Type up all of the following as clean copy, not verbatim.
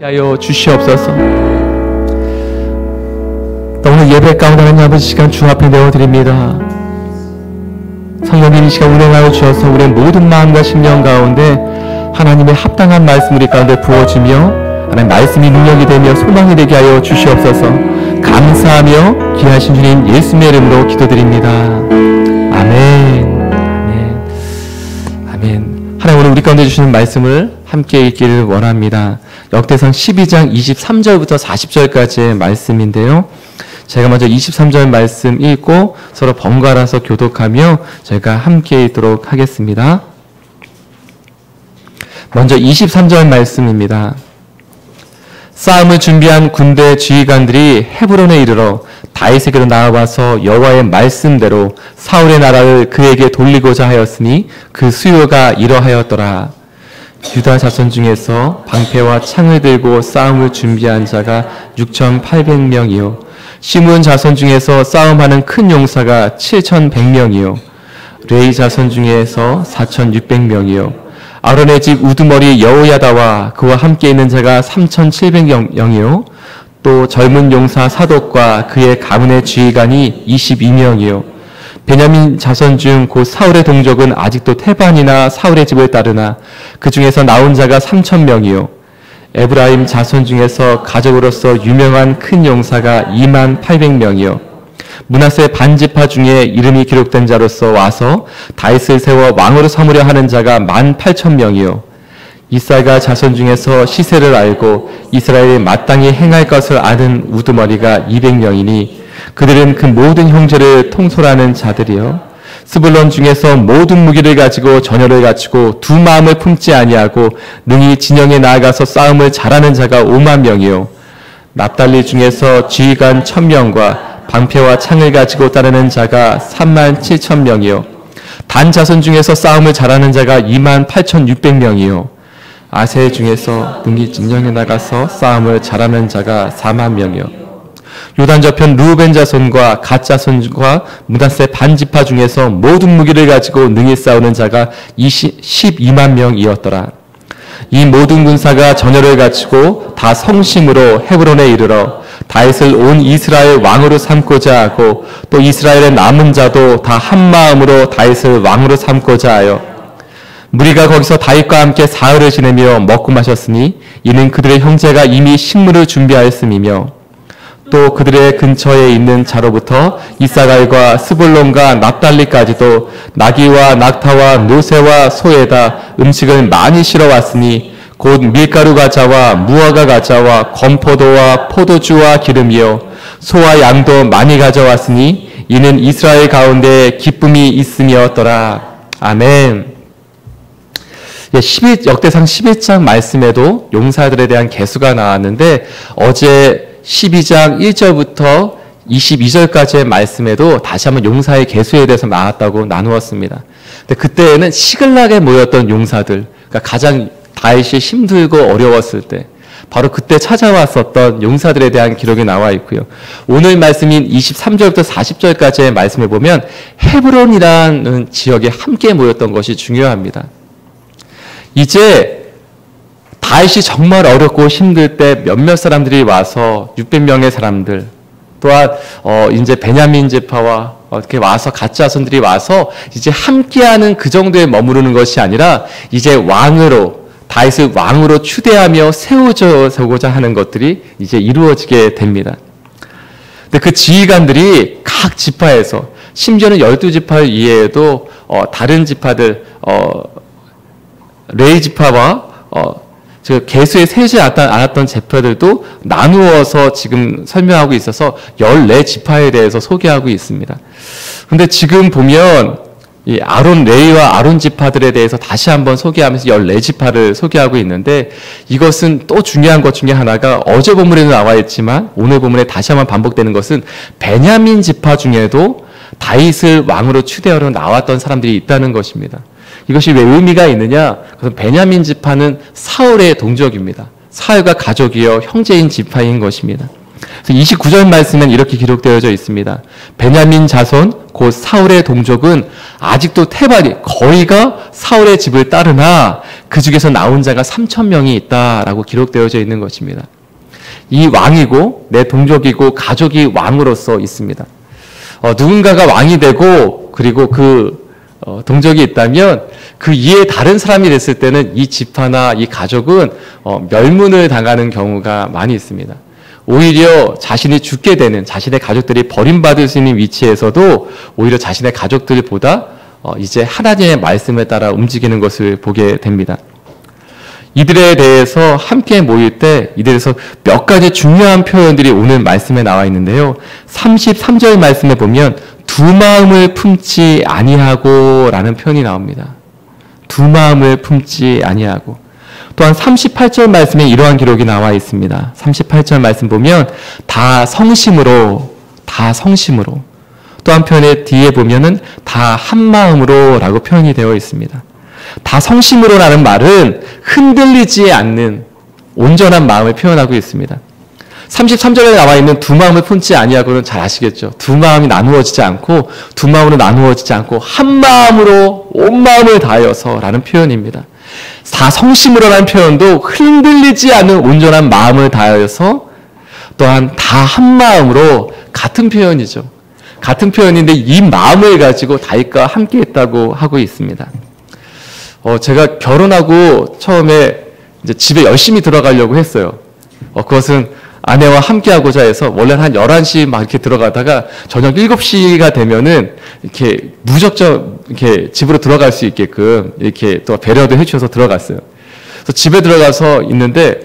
하여 주시옵소서. 오늘 예배 가운데 하나님 아버지 시간 주 앞에 내어드립니다. 성령님 이 시간 운행하여 주셔서 우리의 모든 마음과 심령 가운데 하나님의 합당한 말씀 우리 가운데 부어주며 하나님 말씀이 능력이 되며 소망이 되게 하여 주시옵소서. 감사하며 귀하신 주님 예수님의 이름으로 기도드립니다. 아멘. 아멘. 아멘. 하나님 오늘 우리 가운데 주시는 말씀을 함께 읽기를 원합니다. 역대상 12장 23절부터 40절까지의 말씀인데요. 제가 먼저 23절 말씀 읽고 서로 번갈아서 교독하며 제가 함께 읽도록 하겠습니다. 먼저 23절 말씀입니다. 싸움을 준비한 군대 지휘관들이 헤브론에 이르러 다윗에게로 나와서 여호와의 말씀대로 사울의 나라를 그에게 돌리고자 하였으니 그 수요가 이러하였더라. 유다 자손 중에서 방패와 창을 들고 싸움을 준비한 자가 6,800명이요 시므온 자손 중에서 싸움하는 큰 용사가 7,100명이요 레위 자손 중에서 4,600명이요 아론의 집 우두머리 여호야다와 그와 함께 있는 자가 3,700명이요 또 젊은 용사 사독과 그의 가문의 지휘관이 22명이요 베냐민 자손 중 곧 사울의 동족은 아직도 태반이나 사울의 집을 따르나 그 중에서 나온 자가 3,000명이요 에브라임 자손 중에서 가족으로서 유명한 큰 용사가 28,000명이요 므낫세 반지파 중에 이름이 기록된 자로서 와서 다윗을 세워 왕으로 삼으려 하는 자가 18,000명이요 이사가 자손 중에서 시세를 알고 이스라엘이 마땅히 행할 것을 아는 우두머리가 200명이니 그들은 그 모든 형제를 통솔하는 자들이요 스불론 중에서 모든 무기를 가지고 전열을 갖추고 두 마음을 품지 아니하고 능히 진영에 나아가서 싸움을 잘하는 자가 50,000명이요 납달리 중에서 지휘관 1,000명과 방패와 창을 가지고 따르는 자가 37,000명이요 단 자손 중에서 싸움을 잘하는 자가 28,600명이요 아세 중에서 능히 진영에 나가서 싸움을 잘하는 자가 40,000명이요 요단 저편 루벤 자손과 갓 자손과 므낫세 반지파 중에서 모든 무기를 가지고 능히 싸우는 자가 120,000명이었더라. 이 모든 군사가 전열을 갖추고 다 성심으로 헤브론에 이르러 다윗을 온 이스라엘 왕으로 삼고자 하고 또 이스라엘의 남은 자도 다 한마음으로 다윗을 왕으로 삼고자 하여 무리가 거기서 다윗과 함께 사흘을 지내며 먹고 마셨으니 이는 그들의 형제가 이미 식물을 준비하였음이며 또 그들의 근처에 있는 자로부터 이사갈과 스불론과 납달리까지도 나귀와 낙타와 노새와 소에다 음식을 많이 실어왔으니 곧 밀가루 가자와 무화과 가자와 건포도와 포도주와 기름이요 소와 양도 많이 가져왔으니 이는 이스라엘 가운데 기쁨이 있음이었더라. 아멘. 역대상 11장 말씀에도 용사들에 대한 개수가 나왔는데 어제 12장 1절부터 22절까지의 말씀에도 다시 한번 용사의 개수에 대해서 나왔다고 나누었습니다. 근데 그때에는 시글락에 모였던 용사들, 그러니까 가장 다윗이 힘들고 어려웠을 때 바로 그때 찾아왔었던 용사들에 대한 기록이 나와 있고요. 오늘 말씀인 23절부터 40절까지의 말씀을 보면 헤브론이라는 지역에 함께 모였던 것이 중요합니다. 이제 다윗이 정말 어렵고 힘들 때 몇몇 사람들이 와서 600명의 사람들 또한 이제 베냐민 지파와 이렇게 와서 갓자손들이 와서 이제 함께하는 그 정도에 머무르는 것이 아니라 이제 왕으로 다윗을 왕으로 추대하며 세우고자 하는 것들이 이제 이루어지게 됩니다. 근데 그 지휘관들이 각 지파에서 심지어는 12지파 이외에도 다른 지파들 레위 지파와 개수에 세지 않았던 지파들도 나누어서 지금 설명하고 있어서 14지파에 대해서 소개하고 있습니다. 그런데 지금 보면 이 아론 레위와 아론 지파들에 대해서 다시 한번 소개하면서 14지파를 소개하고 있는데 이것은 또 중요한 것 중에 하나가 어제 본문에도 나와 있지만 오늘 본문에 다시 한번 반복되는 것은 베냐민 지파 중에도 다윗을 왕으로 추대하러 나왔던 사람들이 있다는 것입니다. 이것이 왜 의미가 있느냐? 그래서 베냐민 지파는 사울의 동족입니다. 사울과 가족이요 형제인 지파인 것입니다. 그래서 29절 말씀엔 이렇게 기록되어져 있습니다. 베냐민 자손 곧 사울의 동족은 아직도 태반이 거의가 사울의 집을 따르나 그 중에서 나온 자가 3,000명이 있다라고 기록되어져 있는 것입니다. 이 왕이고 내 동족이고 가족이 왕으로서 있습니다. 누군가가 왕이 되고 그리고 그 동족이 있다면 그 이에 다른 사람이 됐을 때는 이 집화나 이 가족은 멸문을 당하는 경우가 많이 있습니다. 오히려 자신이 죽게 되는, 자신의 가족들이 버림받을 수 있는 위치에서도 오히려 자신의 가족들보다 이제 하나님의 말씀에 따라 움직이는 것을 보게 됩니다. 이들에 대해서 함께 모일 때 이들에서 몇 가지 중요한 표현들이 오늘 말씀에 나와 있는데요. 33절 말씀에 보면 두 마음을 품지 아니하고 라는 표현이 나옵니다. 두 마음을 품지 아니하고. 또한 38절 말씀에 이러한 기록이 나와 있습니다. 38절 말씀 보면 다 성심으로 또 한편에 뒤에 보면은 다 한마음으로 라고 표현이 되어 있습니다. 다 성심으로라는 말은 흔들리지 않는 온전한 마음을 표현하고 있습니다. 33절에 나와 있는 두 마음을 품지 아니하고는 잘 아시겠죠. 두 마음이 나누어지지 않고 두 마음으로 나누어지지 않고 한 마음으로 온 마음을 다하여서라는 표현입니다. 다 성심으로라는 표현도 흔들리지 않는 온전한 마음을 다하여서 또한 다 한 마음으로 같은 표현이죠. 같은 표현인데 이 마음을 가지고 다윗과 함께 했다고 하고 있습니다. 제가 결혼하고 처음에 이제 집에 열심히 들어가려고 했어요. 그것은 아내와 함께 하고자 해서 원래는 한 11시 막 이렇게 들어가다가 저녁 7시가 되면은 이렇게 무작정 이렇게 집으로 들어갈 수 있게끔 이렇게 또 배려도 해주셔서 들어갔어요. 그래서 집에 들어가서 있는데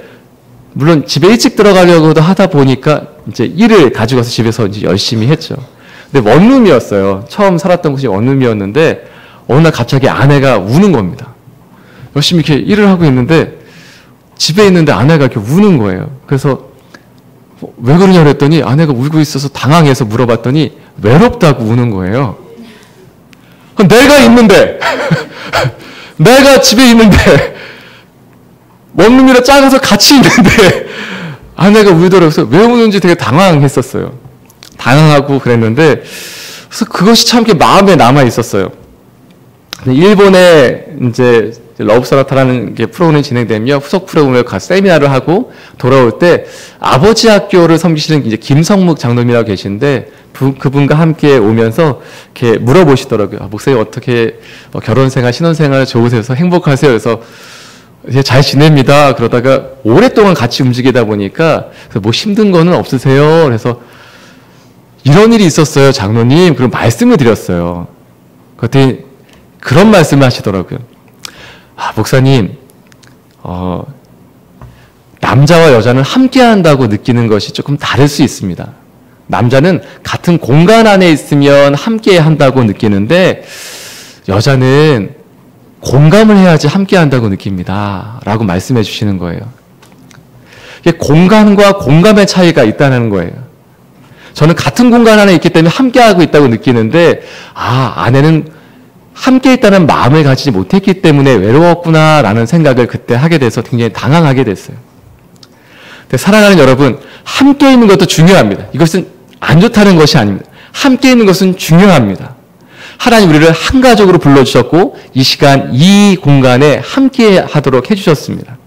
물론 집에 일찍 들어가려고도 하다 보니까 이제 일을 가지고 와서 집에서 이제 열심히 했죠. 근데 원룸이었어요. 처음 살았던 곳이 원룸이었는데 어느 날 갑자기 아내가 우는 겁니다. 열심히 이렇게 일을 하고 있는데 집에 있는데 아내가 이렇게 우는 거예요. 그래서 왜 그러냐 그랬더니 아내가 울고 있어서 당황해서 물어봤더니 외롭다고 우는 거예요. 내가 있는데 내가 집에 있는데 원룸이라 작아서 같이 있는데 아내가 울더라고요. 그래서 왜 우는지 되게 당황했었어요. 당황하고 그랬는데 그래서 그것이 참 이렇게 마음에 남아 있었어요. 일본에 이제 러브서나타라는 게 프로그램이 진행되며 후속 프로그램을 가서 세미나를 하고 돌아올 때 아버지 학교를 섬기시는 이제 김성묵 장로님이라고 계신데 그분과 함께 오면서 이렇게 물어보시더라고요. 목사님 어떻게 결혼생활, 신혼생활 좋으세요? 행복하세요? 그래서 잘 지냅니다. 그러다가 오랫동안 같이 움직이다 보니까 뭐 힘든 거는 없으세요? 그래서 이런 일이 있었어요, 장로님. 그럼 말씀을 드렸어요. 그랬더니 그런 말씀을 하시더라고요. 목사님, 남자와 여자는 함께 한다고 느끼는 것이 조금 다를 수 있습니다. 남자는 같은 공간 안에 있으면 함께 한다고 느끼는데 여자는 공감을 해야지 함께 한다고 느낍니다. 라고 말씀해 주시는 거예요. 공간과 공감의 차이가 있다는 거예요. 저는 같은 공간 안에 있기 때문에 함께하고 있다고 느끼는데 아내는 함께 있다는 마음을 가지지 못했기 때문에 외로웠구나라는 생각을 그때 하게 돼서 굉장히 당황하게 됐어요. 근데 사랑하는 여러분, 함께 있는 것도 중요합니다. 이것은 안 좋다는 것이 아닙니다. 함께 있는 것은 중요합니다. 하나님 우리를 한 가족으로 불러주셨고 이 시간 이 공간에 함께 하도록 해주셨습니다.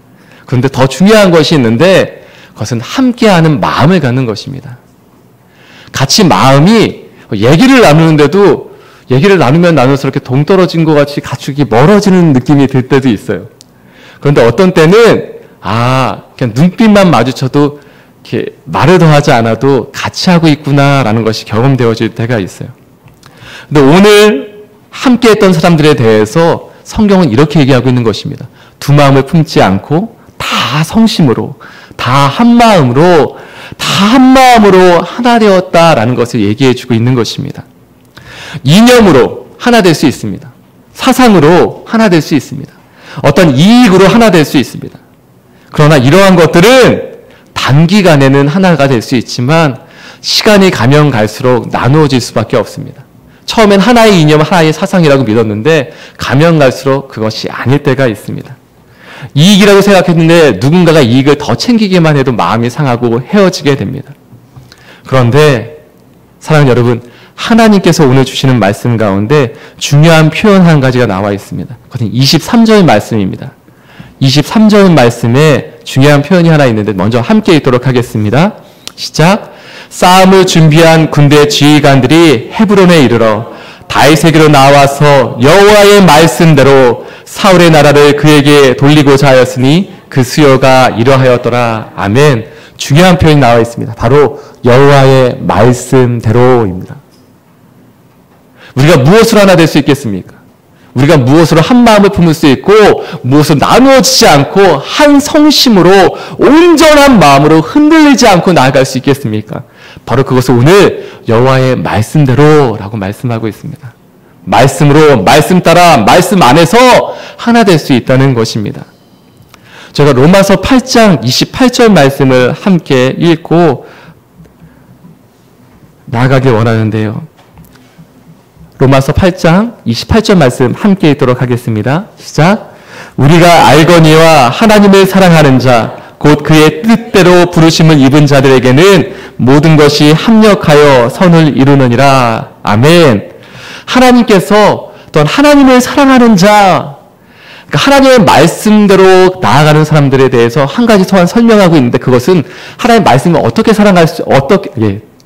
그런데 더 중요한 것이 있는데 그것은 함께하는 마음을 갖는 것입니다. 같이 마음이 얘기를 나누는데도 얘기를 나누면 나눌수록 이렇게 동떨어진 것 같이 가축이 멀어지는 느낌이 들 때도 있어요. 그런데 어떤 때는 그냥 눈빛만 마주쳐도 이렇게 말을 더 하지 않아도 같이 하고 있구나라는 것이 경험되어질 때가 있어요. 근데 오늘 함께 했던 사람들에 대해서 성경은 이렇게 얘기하고 있는 것입니다. 두 마음을 품지 않고 다 성심으로, 다 한마음으로, 다 한마음으로 하나 되었다라는 것을 얘기해주고 있는 것입니다. 이념으로 하나 될 수 있습니다. 사상으로 하나 될 수 있습니다. 어떤 이익으로 하나 될 수 있습니다. 그러나 이러한 것들은 단기간에는 하나가 될 수 있지만 시간이 가면 갈수록 나누어질 수밖에 없습니다. 처음엔 하나의 이념, 하나의 사상이라고 믿었는데 가면 갈수록 그것이 아닐 때가 있습니다. 이익이라고 생각했는데 누군가가 이익을 더 챙기기만 해도 마음이 상하고 헤어지게 됩니다. 그런데 사랑하는 여러분, 하나님께서 오늘 주시는 말씀 가운데 중요한 표현 한 가지가 나와 있습니다. 그것은 23절 말씀입니다. 23절 말씀에 중요한 표현이 하나 있는데 먼저 함께 읽도록 하겠습니다. 시작. 싸움을 준비한 군대 지휘관들이 헤브론에 이르러 다윗에게로 나와서 여호와의 말씀대로 사울의 나라를 그에게 돌리고자 하였으니 그 수요가 이러하였더라. 아멘. 중요한 표현이 나와 있습니다. 바로 여호와의 말씀대로입니다. 우리가 무엇으로 하나 될 수 있겠습니까? 우리가 무엇으로 한 마음을 품을 수 있고 무엇으로 나누어지지 않고 한 성심으로 온전한 마음으로 흔들리지 않고 나아갈 수 있겠습니까? 바로 그것을 오늘 여호와의 말씀대로라고 말씀하고 있습니다. 말씀으로, 말씀 따라, 말씀 안에서 하나 될 수 있다는 것입니다. 제가 로마서 8장 28절 말씀을 함께 읽고 나아가길 원하는데요. 로마서 8장 28절 말씀 함께 읽도록 하겠습니다. 시작. 우리가 알거니와 하나님을 사랑하는 자, 곧 그의 뜻대로 부르심을 입은 자들에게는 모든 것이 합력하여 선을 이루느니라. 아멘. 하나님께서 또한 하나님을 사랑하는 자, 그러니까 하나님의 말씀대로 나아가는 사람들에 대해서 한 가지 또한 설명하고 있는데 그것은 하나님의 말씀을 어떻게 사랑할 수,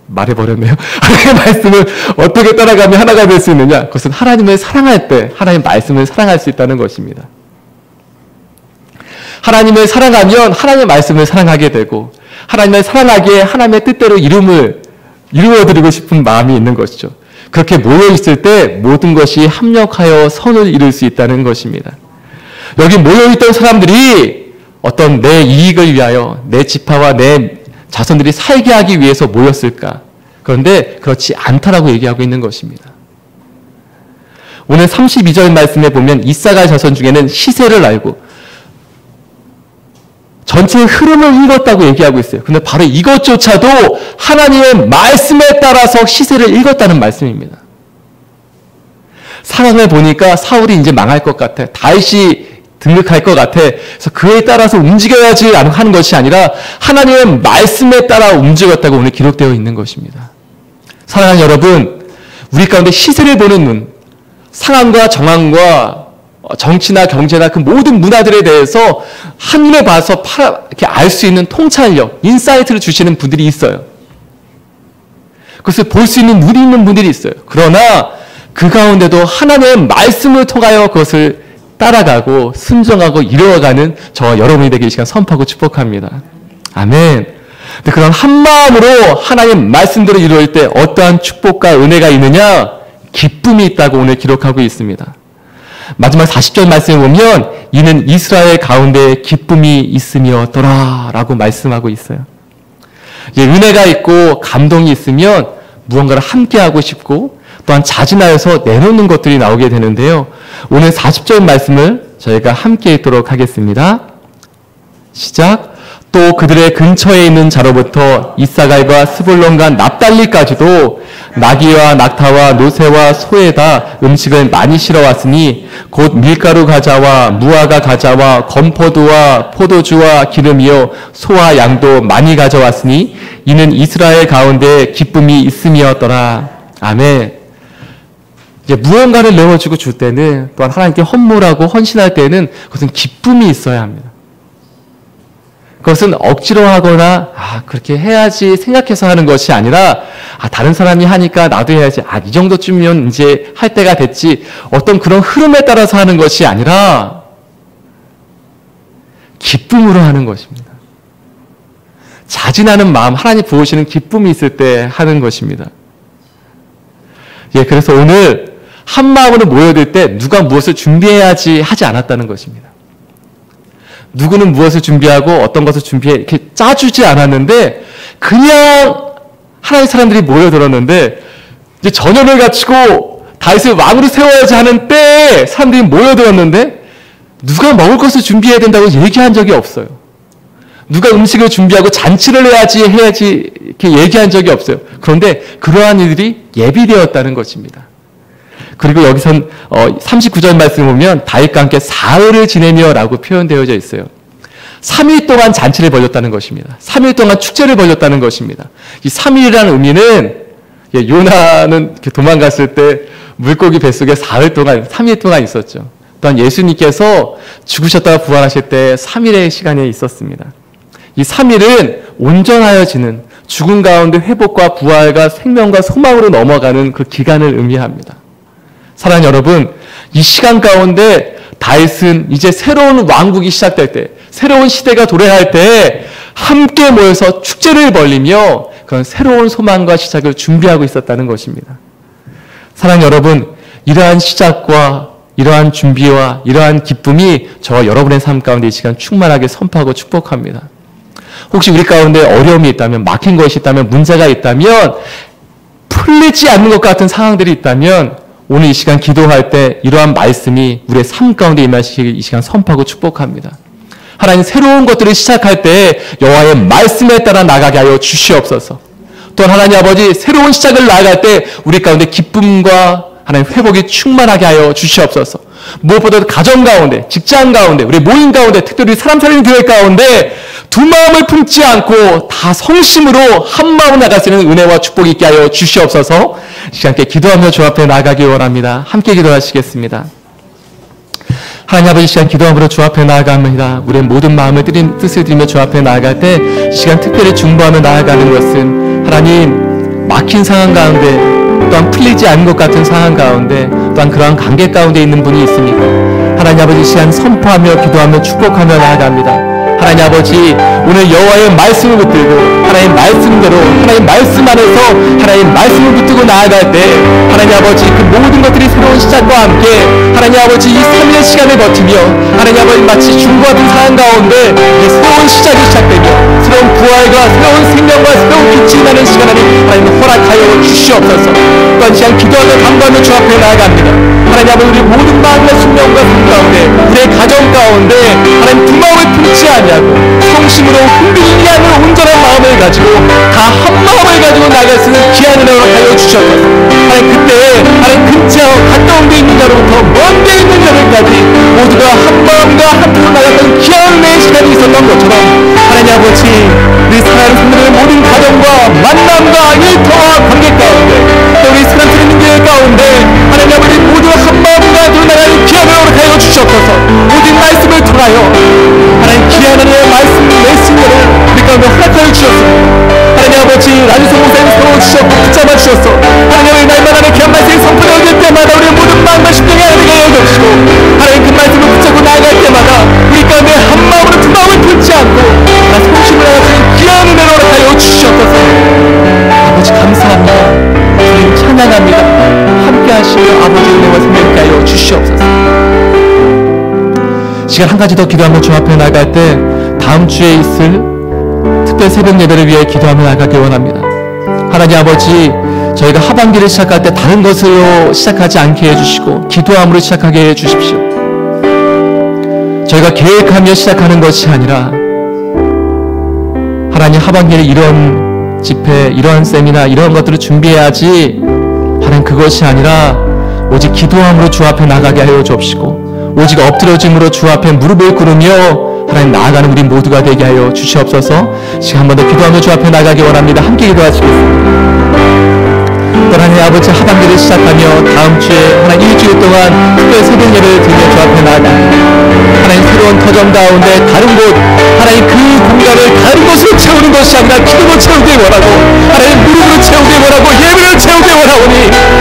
말해버렸네요. 하나님의 말씀을 어떻게 따라가면 하나가 될 수 있느냐? 그것은 하나님을 사랑할 때 하나님의 말씀을 사랑할 수 있다는 것입니다. 하나님을 사랑하면 하나님의 말씀을 사랑하게 되고 하나님을 사랑하기에 하나님의 뜻대로 이루어드리고 싶은 마음이 있는 것이죠. 그렇게 모여있을 때 모든 것이 합력하여 선을 이룰 수 있다는 것입니다. 여기 모여있던 사람들이 어떤 내 이익을 위하여 내 지파와 내 자손들이 살게 하기 위해서 모였을까? 그런데 그렇지 않다라고 얘기하고 있는 것입니다. 오늘 32절 말씀에 보면 이사가의 자손 중에는 시세를 알고 전체의 흐름을 읽었다고 얘기하고 있어요. 근데 바로 이것조차도 하나님의 말씀에 따라서 시세를 읽었다는 말씀입니다. 상황을 보니까 사울이 이제 망할 것 같아. 다윗이 등극할 것 같아. 그래서 그에 따라서 움직여야지 하는 것이 아니라 하나님의 말씀에 따라 움직였다고 오늘 기록되어 있는 것입니다. 사랑하는 여러분, 우리 가운데 시세를 보는 눈, 상황과 정황과 정치나 경제나 그 모든 문화들에 대해서 한눈에 봐서 이렇게 알 수 있는 통찰력, 인사이트를 주시는 분들이 있어요. 그것을 볼 수 있는 눈이 있는 분들이 있어요. 그러나 그 가운데도 하나님의 말씀을 통하여 그것을 따라가고 순종하고 이루어가는 저와 여러분이 되길 이 시간 선포하고 축복합니다. 아멘. 근데 그런 한 마음으로 하나님의 말씀대로 이루어질 때 어떠한 축복과 은혜가 있느냐? 기쁨이 있다고 오늘 기록하고 있습니다. 마지막 40절 말씀에 보면 이는 이스라엘 가운데 기쁨이 있음이었더라 라고 말씀하고 있어요. 이제 은혜가 있고 감동이 있으면 무언가를 함께하고 싶고 또한 자진하여서 내놓는 것들이 나오게 되는데요. 오늘 40절 말씀을 저희가 함께 읽도록 하겠습니다. 시작. 또 그들의 근처에 있는 자로부터 이사갈과 스불론과 납달리까지도 나귀와 낙타와 노새와 소에다 음식을 많이 실어왔으니 곧 밀가루 가자와 무화과 가자와 건포도와 포도주와 기름이요 소와 양도 많이 가져왔으니 이는 이스라엘 가운데 기쁨이 있음이었더라. 아멘. 이제 무언가를 내어주고 줄 때는 또한 하나님께 헌물하고 헌신할 때는 그것은 기쁨이 있어야 합니다. 그것은 억지로 하거나 그렇게 해야지 생각해서 하는 것이 아니라 다른 사람이 하니까 나도 해야지 이 정도쯤이면 이제 할 때가 됐지 어떤 그런 흐름에 따라서 하는 것이 아니라 기쁨으로 하는 것입니다. 자진하는 마음, 하나님 부으시는 기쁨이 있을 때 하는 것입니다. 그래서 오늘 한 마음으로 모여들 때 누가 무엇을 준비해야지 하지 않았다는 것입니다. 누구는 무엇을 준비하고 어떤 것을 준비해 이렇게 짜주지 않았는데 그냥 하나의 사람들이 모여들었는데 이제 전염을 갖추고 다윗을 왕으로 세워야지 하는 때에 사람들이 모여들었는데 누가 먹을 것을 준비해야 된다고 얘기한 적이 없어요. 누가 음식을 준비하고 잔치를 해야지 이렇게 얘기한 적이 없어요. 그런데 그러한 일들이 예비되었다는 것입니다. 그리고 여기선 39절 말씀 보면 다윗과 함께 사흘을 지내며 라고 표현되어져 있어요. 3일 동안 잔치를 벌였다는 것입니다. 3일 동안 축제를 벌였다는 것입니다. 이 3일이라는 의미는 요나는 도망갔을 때 물고기 뱃속에 3일 동안 있었죠. 또한 예수님께서 죽으셨다가 부활하실 때 3일의 시간이 있었습니다. 이 3일은 온전하여지는 죽음 가운데 회복과 부활과 생명과 소망으로 넘어가는 그 기간을 의미합니다. 사랑하는 여러분, 이 시간 가운데 다윗은 이제 새로운 왕국이 시작될 때, 새로운 시대가 도래할 때 함께 모여서 축제를 벌리며 그런 새로운 소망과 시작을 준비하고 있었다는 것입니다. 사랑하는 여러분, 이러한 시작과 이러한 준비와 이러한 기쁨이 저와 여러분의 삶 가운데 이 시간 충만하게 선포하고 축복합니다. 혹시 우리 가운데 어려움이 있다면, 막힌 것이 있다면, 문제가 있다면, 풀리지 않는 것 같은 상황들이 있다면 오늘 이 시간 기도할 때 이러한 말씀이 우리의 삶 가운데 임하시길 이 시간 선포하고 축복합니다. 하나님, 새로운 것들을 시작할 때 여호와의 말씀에 따라 나가게 하여 주시옵소서. 또한 하나님 아버지, 새로운 시작을 나아갈 때 우리 가운데 기쁨과 하나님 회복이 충만하게 하여 주시옵소서. 무엇보다도 가정 가운데, 직장 가운데, 우리 모임 가운데, 특별히 사람 살리는 교회 가운데 두 마음을 품지 않고 다 성심으로 한 마음으로 나갈 수 있는 은혜와 축복이 있게 하여 주시옵소서. 이 시간 함께 기도하며 주 앞에 나아가기 원합니다. 함께 기도하시겠습니다. 하나님 아버지, 시간 기도함으로 주 앞에 나아갑니다. 우리의 모든 마음을 뜻을 드리며 주 앞에 나아갈 때 시간 특별히 중보하며 나아가는 것은 하나님, 막힌 상황 가운데, 또한 풀리지 않은 것 같은 상황 가운데, 또한 그러한 관계 가운데 있는 분이 있습니까? 하나님 아버지, 시간 선포하며 기도하며 축복하며 나아갑니다. 하나님 아버지, 오늘 여호와의 말씀을 붙들고 하나님 말씀대로 하나님 말씀 안에서 하나님 말씀을 붙들고 나아갈 때 하나님 아버지, 그 모든 것들이 새로운 시작과 함께 하나님 아버지 이 3일의 시간을 버티며 하나님 아버지 마치 중보하던 상황 가운데 이 새로운 시작이 시작되며 새로운 부활과 새로운 생명과 새로운 빛이 나는 시간 안에 하나님 허락하여 주시옵소서. 또한 시간 기도하며 간구하며 주 앞에 나아갑니다. 하나님 아버지, 우리 모든 마음과 심령과 삶 가운데, 우리의 가정 가운데 하나님 두 마음을 품지 않냐고 성심으로 흔들리지 않는 온전한 마음을 가지고 다 한 마음을 가지고 나갈 수 있는 귀한 은혜로 하여 주셨소서. 하나님, 그때 하나님 근처 가까운 데 있는 자로부터 먼 데 있는 자들까지 모두가 한 마음과 한 뜻으로 나갔던 귀한 은혜의 시간이 있었던 것처럼 하나님 아버지, 우리 사랑하는 성도들의 모든 가정과 만남과 일터와 관계 가운데, 또 우리 사랑스러운 교회 가운데 하나님 아버지 모두 한 마음과 두 나라의 귀한 은혜로 하여 주셨소서. 모든 말씀을 통하여 하나님 귀한 은혜의 말씀 메시지를 우리 가운데 허락하여 주셨습니다. 하나님 아버지, 라디오 목사님 서로 주셨고 붙잡아 주셨어. 하나님, 날마다 귀한 말씀이 선포되어질 때마다 우리의 모든 마음과 심령이 하나님께 열어주시고 하나님 그 말씀을 붙잡고 나아갈 때마다 우리 가운데 한 마음으로 두 마음을 품지 않고 나 성심을 하시는 귀한 은혜로 허락하여 주셨소서. 아버지 감사합니다. 주님 찬양합니다. 함께 하시며 아버지 은혜와 생명케 하여 주시옵소서. 시간 한 가지 더 기도하며 주 앞에 나갈 때 다음 주에 있을 특별 새벽 예배를 위해 기도하며 나가기 원합니다. 하나님 아버지, 저희가 하반기를 시작할 때 다른 것으로 시작하지 않게 해주시고 기도함으로 시작하게 해주십시오. 저희가 계획하며 시작하는 것이 아니라 하나님, 하반기에 이런 집회, 이러한 세미나, 이런 것들을 준비해야지 하나님, 그것이 아니라 오직 기도함으로 주 앞에 나가게 하여 주옵시고 오직 엎드려짐으로 주 앞에 무릎을 꿇으며 하나님 나아가는 우리 모두가 되게 하여 주시옵소서. 시간 한 번 더 기도하며 주 앞에 나가기 원합니다. 함께 기도하시겠습니다. 하나님 아버지, 하반기를 시작하며 다음 주에 하나님 일주일 동안 특별 새벽 예배를 드리며 주 앞에 나아갑니다. 하나님, 새로운 터전 가운데 다른 곳, 하나님 그 공간을 다른 곳으로 채우는 것이 아니라 기도로 채우길 원하고 하나님 무릎으로 채우길 원하고 예배로 채우길 원하오니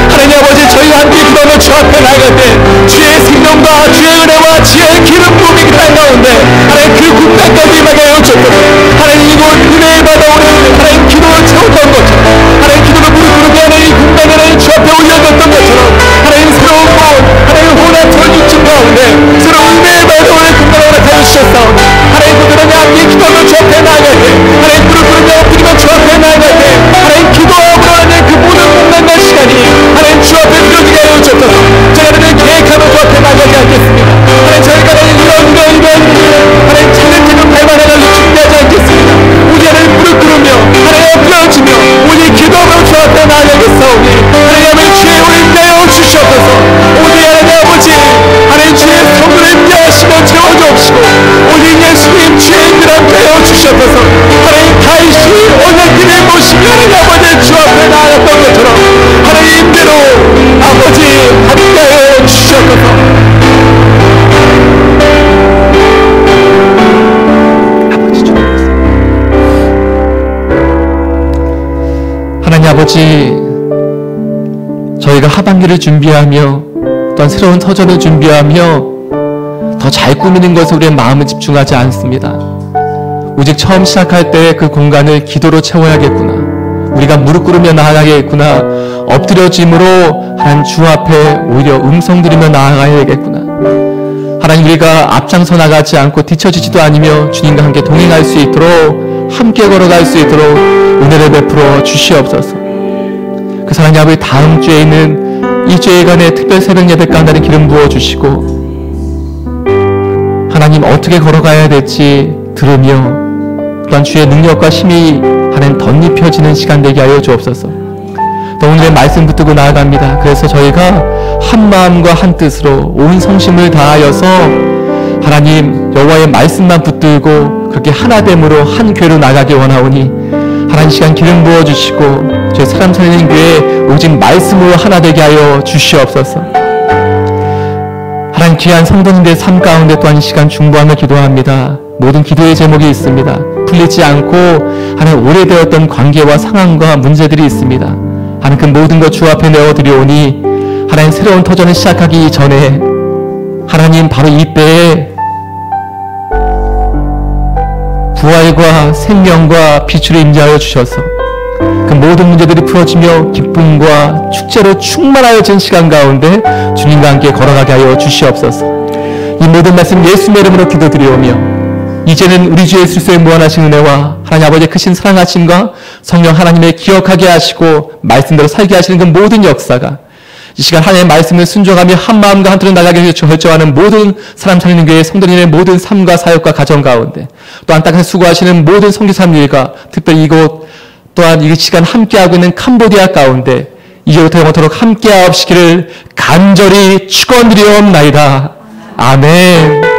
하나님 아버지, 저희와 함께 기도하며 주 앞에 나아갈 때 주의 생명과 주의 은혜와 주의 기름 부음이 그 땅 가운데 하나님 그 군대까지 임하게 하여 주옵소서. 하나님, 이곳 은혜를 받아오는 하나님 기도를 채웠던 것처럼 하나님 기도를 무릎 꿇게 하는 이 군단을 하나님 주 앞에 올려졌던 것처럼 하나님 새로운 곳, 하나님 호나 전유층 가운데 새로운 은혜를 받아오는 군단을 허락하여 주셨사오니 하나님, 그들은 함께 기도하며 주 앞에 나아갈 때 하나님 무릎 꿇으며 엎드리며 주 앞에 나아갈 때 하나님 기도하고 하나님 그 모든 공간과 시간이 하나님 주 앞에 드려지게 하여 주옵소서. 저희들은 계획하며 주 앞에 나아가게 하겠습니다. 하나님, 저희가 하나님 이런 하나님 차근차근 밟아나가기 준비하지 않겠습니다. 우리를 아버지, 저희가 하반기를 준비하며 또한 새로운 터전을 준비하며 더 잘 꾸미는 것에 우리의 마음을 집중하지 않습니다. 오직 처음 시작할 때 그 공간을 기도로 채워야겠구나. 우리가 무릎 꿇으며 나아가야겠구나. 엎드려짐으로 하나님 주 앞에 오히려 음성 들으며 나아가야겠구나. 하나님, 우리가 앞장서 나가지 않고 뒤처지지도 아니며 주님과 함께 동행할 수 있도록, 함께 걸어갈 수 있도록 은혜를 베풀어 주시옵소서. 그 사랑의 아버지, 다음 주에 있는 이 주일간의 특별 새벽 예배 가운데 기름 부어주시고 하나님 어떻게 걸어가야 될지 들으며 또한 주의 능력과 힘이 하나님 덧입혀지는 시간 되게 하여 주옵소서. 또 오늘의 말씀 붙들고 나아갑니다. 그래서 저희가 한 마음과 한 뜻으로 온 성심을 다하여서 하나님 여호와의 말씀만 붙들고 그렇게 하나됨으로 한 교회로 나가기 원하오니 하나님 시간 기름 부어주시고 저희 사람 살리는 교회 오직 말씀으로 하나 되게 하여 주시옵소서. 하나님 귀한 성도님들의 삶 가운데 또한 이 시간 중보하며 기도합니다. 모든 기도의 제목이 있습니다. 풀리지 않고 하나님 오래되었던 관계와 상황과 문제들이 있습니다. 하나님 그 모든 것 주 앞에 내어드리오니 하나님 새로운 터전을 시작하기 전에 하나님 바로 이 때에 부활과 생명과 빛으로 임재하여 주셔서 그 모든 문제들이 풀어지며 기쁨과 축제로 충만하여진 시간 가운데 주님과 함께 걸어가게 하여 주시옵소서. 이 모든 말씀 예수님의 이름으로 기도드리오며 이제는 우리 주 예수 그리스도의 무한하신 은혜와 하나님 아버지의 크신 사랑하심과 성령 하나님의 기억하게 하시고 말씀대로 살게 하시는 그 모든 역사가 이 시간 하나님의 말씀을 순종하며 한 마음과 한 뜻으로 나가기 위해 결정하는 모든 사람 살리는 교회의 성도님의 모든 삶과 사역과 가정 가운데 또 안타깝게 수고하시는 모든 선교사님들과 특별히 이곳 또한 이 시간 함께하고 있는 캄보디아 가운데 이제부터 영원토록 함께하옵시기를 간절히 축원드리옵나이다. 아멘.